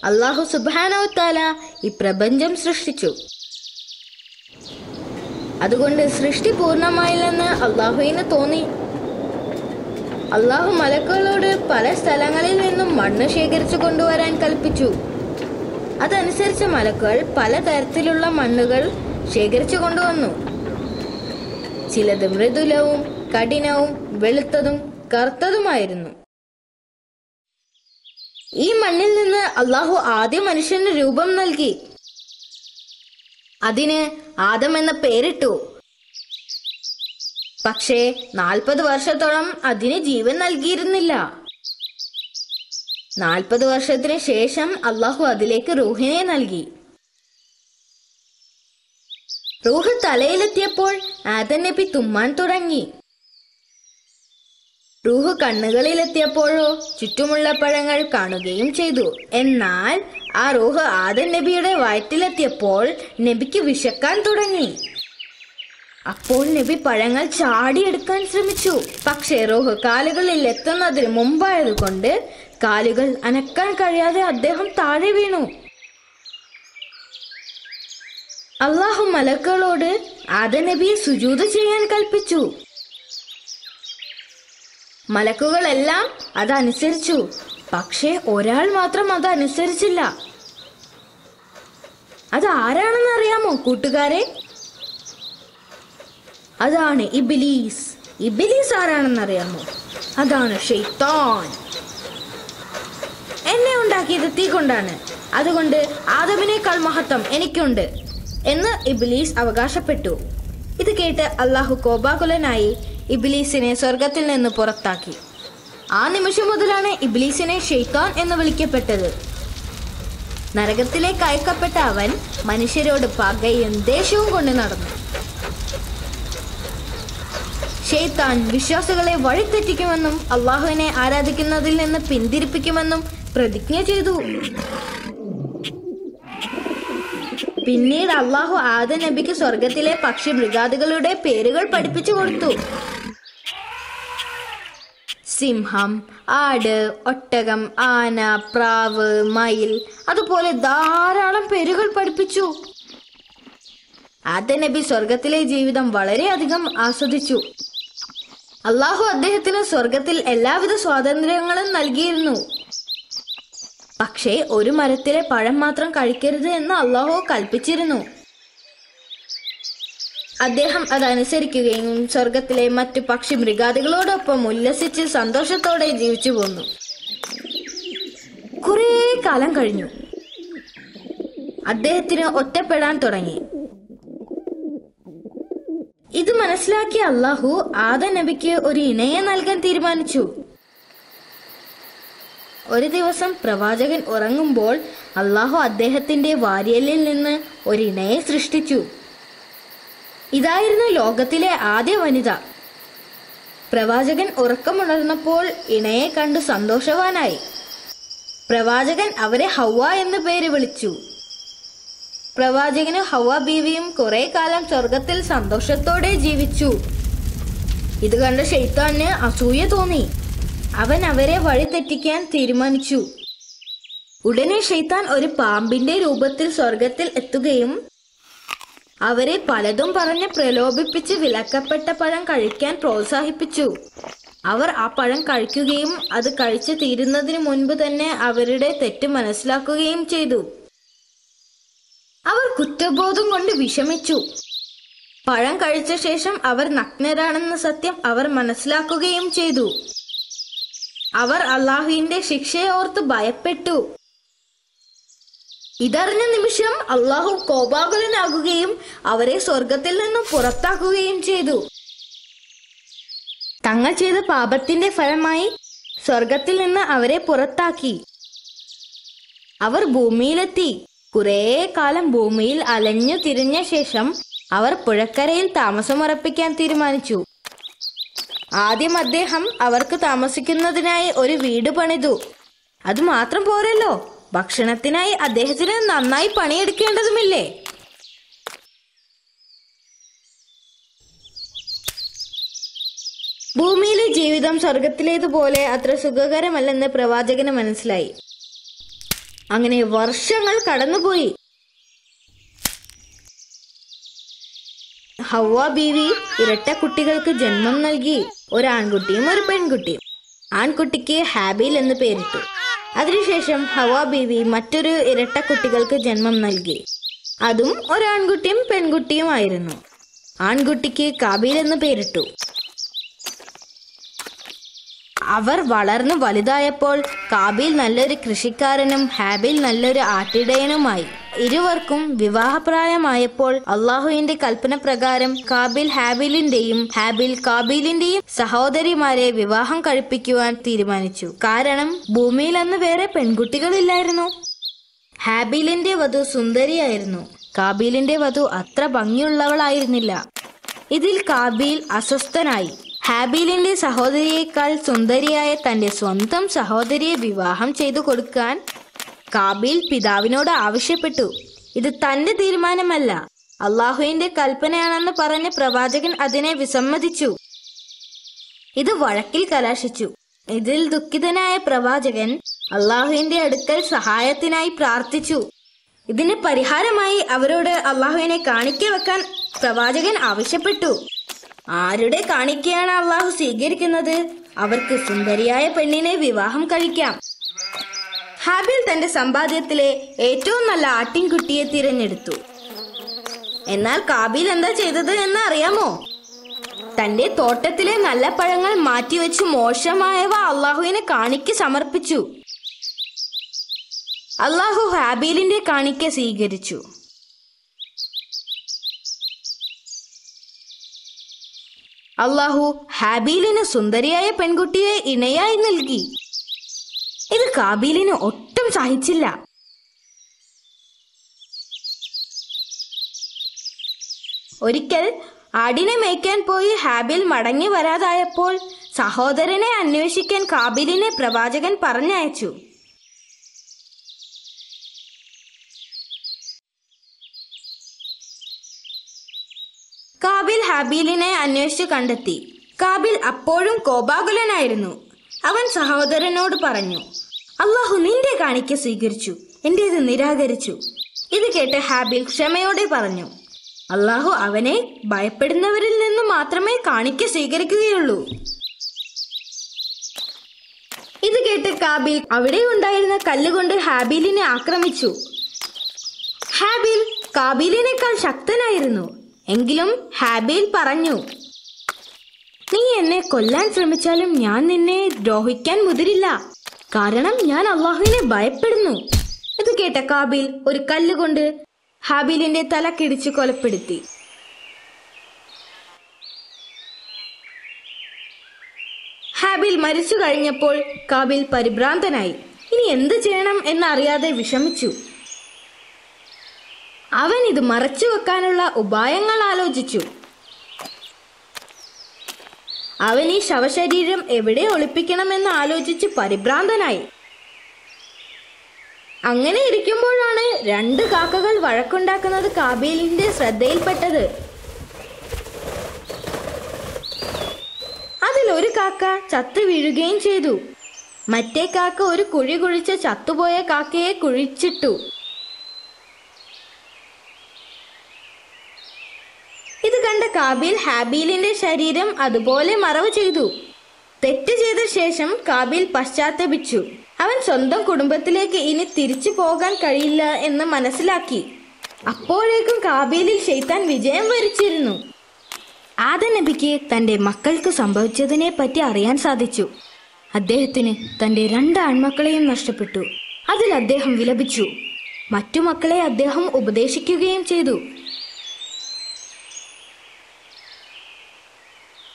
അല്ലാഹു സുബ്ഹാനഹു തആല ഈ പ്രപഞ്ചം സൃഷ്ടിച്ചു. അതുകൊണ്ട് സൃഷ്ടി പൂർണ്ണമായില്ലെന്ന് അല്ലാഹുവിന് തോന്നി. അല്ലാഹു മലക്കുകളോട് പല സ്ഥലങ്ങളിൽ നിന്നും മണ്ണ് ശേഖരിച്ചു കൊണ്ടുവരാൻ കൽപ്പിച്ചു. അതനുസരിച്ച് മലക്കുകൾ പലതരത്തിലുള്ള മണ്ണുകൾ ശേഖരിച്ചു കൊണ്ടുവന്നു. ചിലത് മൃദുലവും കഠിനവും വെളുത്തതും കറുത്തതുമായിരുന്നു. ഈ മണ്ണിൽ നിന്ന് അല്ലാഹു ആദ്യ മനുഷ്യന് രൂപം നൽകി. അതിന് ആദം എന്ന പേരിട്ടു. പക്ഷേ 40 വർഷത്തോളം അതിന് ജീവൻ നൽകിയിരുന്നില്ല. 40 വർഷത്തിന് ശേഷം അല്ലാഹു അതിലേക്ക് റൂഹിനെ നൽകി. റൂഹ് തലയിലെത്തിയപ്പോൾ ആദം നബി തുമ്മാൻ തുടങ്ങി. റൂഹ് കണ്ണുകളിലെത്തിയപ്പോഴോ ചുറ്റുമുള്ള പഴങ്ങൾ കാണുകയും ചെയ്തു. എന്നാൽ ആ റൂഹ് ആദം നബിയുടെ വയറ്റിലെത്തിയപ്പോൾ നബിക്ക് വിശക്കാൻ തുടങ്ങി. അപ്പോൾ നബി പഴങ്ങൾ ചാടിയെടുക്കാൻ ശ്രമിച്ചു. പക്ഷേ റൂഹ് കാലുകളിൽ എത്തുന്നതിന് മുമ്പായതുകൊണ്ട് കാലുകൾ അനക്കാൻ കഴിയാതെ അദ്ദേഹം താഴെ വീണു. അല്ലാഹു മലക്കുകളോട് ആദം നബിയെ സുജൂദ് ചെയ്യാൻ കൽപ്പിച്ചു. മലക്കുകളെല്ലാം അതനുസരിച്ചു. പക്ഷേ ഒരാൾ മാത്രം അതനുസരിച്ചില്ല. അതാരാണെന്ന് അറിയാമോ കൂട്ടുകാരെ? അതാണ് ഇബ്ലീസ്. ഇബ്ലീസ് ആരാണെന്നറിയാമോ? അതാണ് ശൈത്താൻ. എന്നെ ഉണ്ടാക്കിയത് തീ കൊണ്ടാണ്, അതുകൊണ്ട് ആദമിനേക്കാൾ മഹത്വം എനിക്കുണ്ട് എന്ന് ഇബ്ലീസ് അവകാശപ്പെട്ടു. ഇത് കേട്ട് അല്ലാഹു കോപാകുലനായി ഇബ്ലീസിനെ സ്വർഗത്തിൽ നിന്ന് പുറത്താക്കി. ആ നിമിഷം മുതലാണ് ഇബ്ലീസിനെ ശൈത്താൻ എന്ന് വിളിക്കപ്പെട്ടത്. നരകത്തിലേക്ക് അയക്കപ്പെട്ട അവൻ മനുഷ്യരോട് പകയും ദേഷ്യവും കൊണ്ട് നടന്നു. ശൈത്താൻ വിശ്വാസികളെ വഴിതെറ്റിക്കുമെന്നും അല്ലാഹുവിനെ ആരാധിക്കുന്നതിൽ നിന്ന് പിന്തിരിപ്പിക്കുമെന്നും പ്രതിജ്ഞ ചെയ്തു. പിന്നീട് അല്ലാഹു ആദം നബിക്ക് സ്വർഗത്തിലെ പക്ഷി മൃഗാദികളുടെ പേരുകൾ പഠിപ്പിച്ചു കൊടുത്തു. സിംഹം, ആട്, ഒട്ടകം, ആന, പ്രാവ്, മയിൽ, അതുപോലെ ധാരാളം പേരുകൾ പഠിപ്പിച്ചു. ആദം നബി സ്വർഗത്തിലെ ജീവിതം വളരെയധികം ആസ്വദിച്ചു. അല്ലാഹു അദ്ദേഹത്തിന് സ്വർഗത്തിൽ എല്ലാവിധ സ്വാതന്ത്ര്യങ്ങളും നൽകിയിരുന്നു. പക്ഷേ ഒരു മരത്തിലെ പഴം മാത്രം കഴിക്കരുത് എന്ന് അല്ലാഹു കൽപ്പിച്ചിരുന്നു. അദ്ദേഹം അതനുസരിക്കുകയും സ്വർഗത്തിലെ മറ്റു പക്ഷി മൃഗാദികളോടൊപ്പം ഉല്ലസിച്ച് സന്തോഷത്തോടെ ജീവിച്ചു പോന്നു. കുറേ കാലം കഴിഞ്ഞു. അദ്ദേഹത്തിന് ഒറ്റപ്പെടാൻ തുടങ്ങി. ഇത് മനസ്സിലാക്കിയ അല്ലാഹു ആദം നബിക്ക് ഒരു ഇണയെ നൽകാൻ തീരുമാനിച്ചു. ഒരു ദിവസം പ്രവാചകൻ ഉറങ്ങുമ്പോൾ അല്ലാഹു അദ്ദേഹത്തിന്റെ വാരിയലിൽ നിന്ന് ഒരു ഇണയെ സൃഷ്ടിച്ചു. ഇതായിരുന്നു ലോകത്തിലെ ആദ്യ വനിത. പ്രവാചകൻ ഉറക്കമുണർന്നപ്പോൾ ഇണയെ കണ്ടു സന്തോഷവാനായി. പ്രവാചകൻ അവരെ ഹവ്വ എന്ന് പേര് വിളിച്ചു. പ്രവാചകനും ഹവ്വ ബീവിയും കുറെ കാലം സ്വർഗത്തിൽ സന്തോഷത്തോടെ ജീവിച്ചു. ഇത് കണ്ട ശൈത്താന് അസൂയ തോന്നി. അവൻ അവരെ വഴിതെറ്റിക്കാൻ തീരുമാനിച്ചു. ഉടനെ ശൈത്താൻ ഒരു പാമ്പിന്റെ രൂപത്തിൽ സ്വർഗത്തിൽ എത്തുകയും അവരെ പലതും പറഞ്ഞ് പ്രലോഭിപ്പിച്ച് വിലക്കപ്പെട്ട പഴം കഴിക്കാൻ പ്രോത്സാഹിപ്പിച്ചു. അവർ ആ പഴം കഴിക്കുകയും അത് കഴിച്ചു തീരുന്നതിന് മുൻപ് തന്നെ അവരുടെ തെറ്റ് മനസ്സിലാക്കുകയും ചെയ്തു. അവർ കുറ്റബോധം കൊണ്ട് വിഷമിച്ചു. പഴം കഴിച്ച ശേഷം അവർ നഗ്നരാണെന്ന സത്യം അവർ മനസ്സിലാക്കുകയും ചെയ്തു. അവർ അല്ലാഹുവിന്റെ ശിക്ഷയെ ഓർത്ത് ഭയപ്പെട്ടു. ഇതറിഞ്ഞ നിമിഷം അല്ലാഹു കോപാകുലനാകുകയും അവരെ സ്വർഗത്തിൽ നിന്നും പുറത്താക്കുകയും ചെയ്തു. തങ്ങൾ ചെയ്ത പാപത്തിന്റെ ഫലമായി സ്വർഗത്തിൽ നിന്ന് അവരെ പുറത്താക്കി. അവർ ഭൂമിയിലെത്തി. കുറേ കാലം ഭൂമിയിൽ അലഞ്ഞു തിരിഞ്ഞ ശേഷം അവർ പുഴക്കരയിൽ താമസമുറപ്പിക്കാൻ തീരുമാനിച്ചു. ആദ്യം അദ്ദേഹം അവർക്ക് താമസിക്കുന്നതിനായി ഒരു വീട് പണിതു. അതുമാത്രം പോരല്ലോ, ഭക്ഷണത്തിനായി അദ്ദേഹത്തിന് നന്നായി പണിയെടുക്കേണ്ടതുമില്ലേ? ഭൂമിയിലെ ജീവിതം സ്വർഗത്തിലേതുപോലെ അത്ര സുഖകരമല്ലെന്ന് പ്രവാചകന് മനസ്സിലായി. അങ്ങനെ വർഷങ്ങൾ കടന്നുപോയി. ഹവ്വ ബീവി ഇരട്ട കുട്ടികൾക്ക് ജന്മം നൽകി, ഒരു ആൺകുട്ടിയും ഒരു പെൺകുട്ടിയും. ആൺകുട്ടിക്ക് ഹാബീൽ എന്ന് പേരിട്ടു. അതിനുശേഷം ഹവ്വ ബീവി മറ്റൊരു ഇരട്ട കുട്ടികൾക്ക് ജന്മം നൽകി. അതും ഒരു ആൺകുട്ടിയും പെൺകുട്ടിയും ആയിരുന്നു. ആൺകുട്ടിക്ക് കാബീൽ എന്ന് പേരിട്ടു. അവർ വളർന്നു വലുതായപ്പോൾ കാബീൽ നല്ലൊരു കൃഷിക്കാരനും ഹാബീൽ നല്ലൊരു ആട്ടിടയനുമായി. ഇരുവർക്കും വിവാഹപ്രായമായപ്പോൾ അള്ളാഹുവിന്റെ കൽപ്പന പ്രകാരം കാബീൽ ഹാബീലിന്റെയും ഹാബീൽ കാബീലിന്റെയും സഹോദരിമാരെ വിവാഹം കഴിപ്പിക്കുവാൻ തീരുമാനിച്ചു. കാരണം ഭൂമിയിൽ അന്ന് വേറെ പെൺകുട്ടികളില്ലായിരുന്നു. ഹാബീലിന്റെ വധു സുന്ദരിയായിരുന്നു. കാബീലിന്റെ വധു അത്ര ഭംഗിയുള്ളവളായിരുന്നില്ല. ഇതിൽ കാബീൽ അസ്വസ്ഥനായി. ഹാബീലിന്റെ സഹോദരിയേക്കാൾ സുന്ദരിയായ തന്റെ സ്വന്തം സഹോദരിയെ വിവാഹം ചെയ്തു കൊടുക്കാൻ കാബീൽ പിതാവിനോട് ആവശ്യപ്പെട്ടു. ഇത് തന്റെ തീരുമാനമല്ല, അള്ളാഹുവിന്റെ കൽപ്പനയാണെന്ന് പറഞ്ഞ് പ്രവാചകൻ അതിനെ വിസമ്മതിച്ചു. ഇത് വഴക്കിൽ കലാശിച്ചു. ഇതിൽ ദുഃഖിതനായ പ്രവാചകൻ അള്ളാഹുവിന്റെ അടുക്കൽ സഹായത്തിനായി പ്രാർത്ഥിച്ചു. ഇതിന് പരിഹാരമായി അവരോട് അള്ളാഹുവിനെ കാണിക്ക വെക്കാൻ പ്രവാചകൻ ആവശ്യപ്പെട്ടു. ആരുടെ കാണിക്കയാണ് അള്ളാഹു സ്വീകരിക്കുന്നത്? അവർക്ക് സുന്ദരിയായ പെണ്ണിനെ വിവാഹം കഴിക്കാം. ഹാബീൽ തന്റെ സമ്പാദ്യത്തിലെ ഏറ്റവും നല്ല ആട്ടിൻകുട്ടിയെ തിരഞ്ഞെടുത്തു. എന്നാൽ കാബീൽ എന്താ ചെയ്തത് എന്ന് അറിയാമോ? തന്റെ തോട്ടത്തിലെ നല്ല പഴങ്ങൾ മാറ്റിവെച്ച് മോശമായവ അള്ളാഹുവിനെ കാണിക്ക സമർപ്പിച്ചു. അള്ളാഹു ഹാബീലിന്റെ കാണിക്ക സ്വീകരിച്ചു. അള്ളാഹു ഹാബീലിന് സുന്ദരിയായ പെൺകുട്ടിയെ ഇണയായി നൽകി. ഇത് കാബീലിന് ഒട്ടും സഹിച്ചില്ല. ഒരിക്കൽ ആടിനെ മേയ്ക്കാൻ പോയി ഹാബീൽ മടങ്ങി വരാതായപ്പോൾ സഹോദരനെ അന്വേഷിക്കാൻ കാബീലിനെ പ്രവാചകൻ പറഞ്ഞയച്ചു. കാബീൽ ഹാബീലിനെ അന്വേഷിച്ചു കണ്ടെത്തി. കാബീൽ അപ്പോഴും കോപാകുലനായിരുന്നു. അവൻ സഹോദരനോട് പറഞ്ഞു, അള്ളാഹു നിന്റെ കാണിക്ക സ്വീകരിച്ചു, എന്റേത് നിരാകരിച്ചു. ഇത് കേട്ട് ഹാബീൽ ക്ഷമയോടെ പറഞ്ഞു, അള്ളാഹു അവനെ ഭയപ്പെടുന്നവരിൽ നിന്ന് മാത്രമേ കാണിക്ക സ്വീകരിക്കുകയുള്ളൂ. ഇത് കേട്ട് കാബീൽ അവിടെ ഉണ്ടായിരുന്ന കല്ലുകൊണ്ട് ഹാബീലിനെ ആക്രമിച്ചു. ഹാബീൽ കാബീലിനേക്കാൾ ശക്തനായിരുന്നു. എങ്കിലും ഹാബീൽ പറഞ്ഞു, നീ എന്നെ കൊല്ലാൻ ശ്രമിച്ചാലും ഞാൻ നിന്നെ ദ്രോഹിക്കാൻ മുതിരില്ല. കാരണം ഞാൻ അള്ളാഹുവിനെ ഭയപ്പെടുന്നു. ഇത് കേട്ട കാബീൽ ഒരു കല്ലുകൊണ്ട് ഹാബീലിന്റെ തല കിടിച്ചു കൊലപ്പെടുത്തി. ഹാബീൽ മരിച്ചു കഴിഞ്ഞപ്പോൾ കാബീൽ പരിഭ്രാന്തനായി. ഇനി എന്ത് ചെയ്യണം എന്നറിയാതെ വിഷമിച്ചു. അവൻ ഇത് മറച്ചു വെക്കാനുള്ള ഉപായങ്ങൾ ആലോചിച്ചു. അവൻ ഈ ശവശരീരം എവിടെ ഒളിപ്പിക്കണമെന്ന് ആലോചിച്ച് പരിഭ്രാന്തനായി. അങ്ങനെ ഇരിക്കുമ്പോഴാണ് 2 കാക്കകൾ വഴക്കുണ്ടാക്കുന്നത് കാബീലിന്റെ ശ്രദ്ധയിൽപ്പെട്ടത്. അതിലൊരു കാക്ക ചത്തു വീഴുകയും ചെയ്തു. മറ്റേ കാക്ക ഒരു കുഴി കുഴിച്ച് ചത്തുപോയ കാക്കയെ കുഴിച്ചിട്ടു. ഇത് കണ്ട കാബീൽ ഹാബീലിന്റെ ശരീരം അതുപോലെ മറവ് ചെയ്തു. തെറ്റ് ചെയ്ത ശേഷം കാബീൽ പശ്ചാത്തപിച്ചു. അവൻ സ്വന്തം കുടുംബത്തിലേക്ക് ഇനി തിരിച്ചു പോകാൻ കഴിയില്ല എന്ന് മനസ്സിലാക്കി. അപ്പോഴേക്കും കാബീലിൽ ശൈത്താൻ വിജയം വരിച്ചിരുന്നു. ആദം നബിക്ക് തന്റെ മക്കൾക്ക് സംഭവിച്ചതിനെ പറ്റി അറിയാൻ സാധിച്ചു. അദ്ദേഹത്തിന് തന്റെ 2 ആൺമക്കളെയും നഷ്ടപ്പെട്ടു. അതിൽ അദ്ദേഹം വിലപിച്ചു. മറ്റു മക്കളെ അദ്ദേഹം ഉപദേശിക്കുകയും ചെയ്തു.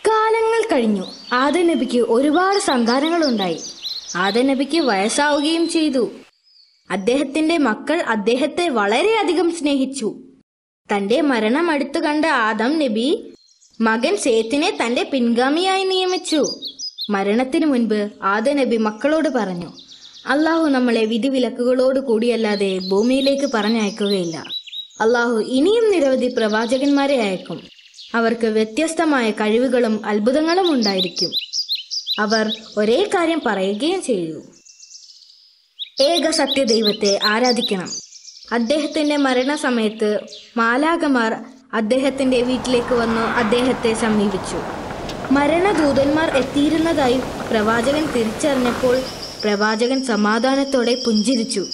കാലങ്ങൾ കഴിഞ്ഞു. ആദം നബിക്ക് ഒരുപാട് സന്താനങ്ങളുണ്ടായി. ആദം നബിക്ക് വയസ്സാവുകയും ചെയ്തു. അദ്ദേഹത്തിന്റെ മക്കൾ അദ്ദേഹത്തെ വളരെയധികം സ്നേഹിച്ചു. തന്റെ മരണം അടുത്തു കണ്ട ആദം നബി മകൻ സേത്തിനെ തന്റെ പിൻഗാമിയായി നിയമിച്ചു. മരണത്തിനു മുൻപ് ആദം നബി മക്കളോട് പറഞ്ഞു, അള്ളാഹു നമ്മളെ വിധിവിലക്കുകളോട് കൂടിയല്ലാതെ ഭൂമിയിലേക്ക് പറഞ്ഞയക്കുകയില്ല. അള്ളാഹു ഇനിയും നിരവധി പ്രവാചകന്മാരെ അയക്കും. അവർക്ക് വ്യത്യസ്തമായ കഴിവുകളും അത്ഭുതങ്ങളും ഉണ്ടായിരിക്കും. അവർ ഒരേ കാര്യം പറയുകയും ചെയ്തു. ഏക സത്യദൈവത്തെ ആരാധിക്കണം. അദ്ദേഹത്തിന്റെ മരണസമയത്ത് മാലാഖമാർ അദ്ദേഹത്തിന്റെ വീട്ടിലേക്ക് വന്നു അദ്ദേഹത്തെ സമീപിച്ചു. മരണദൂതന്മാർ എത്തിയിരുന്നതായി പ്രവാചകൻ തിരിച്ചറിഞ്ഞപ്പോൾ പ്രവാചകൻ സമാധാനത്തോടെ പുഞ്ചിരിച്ചു.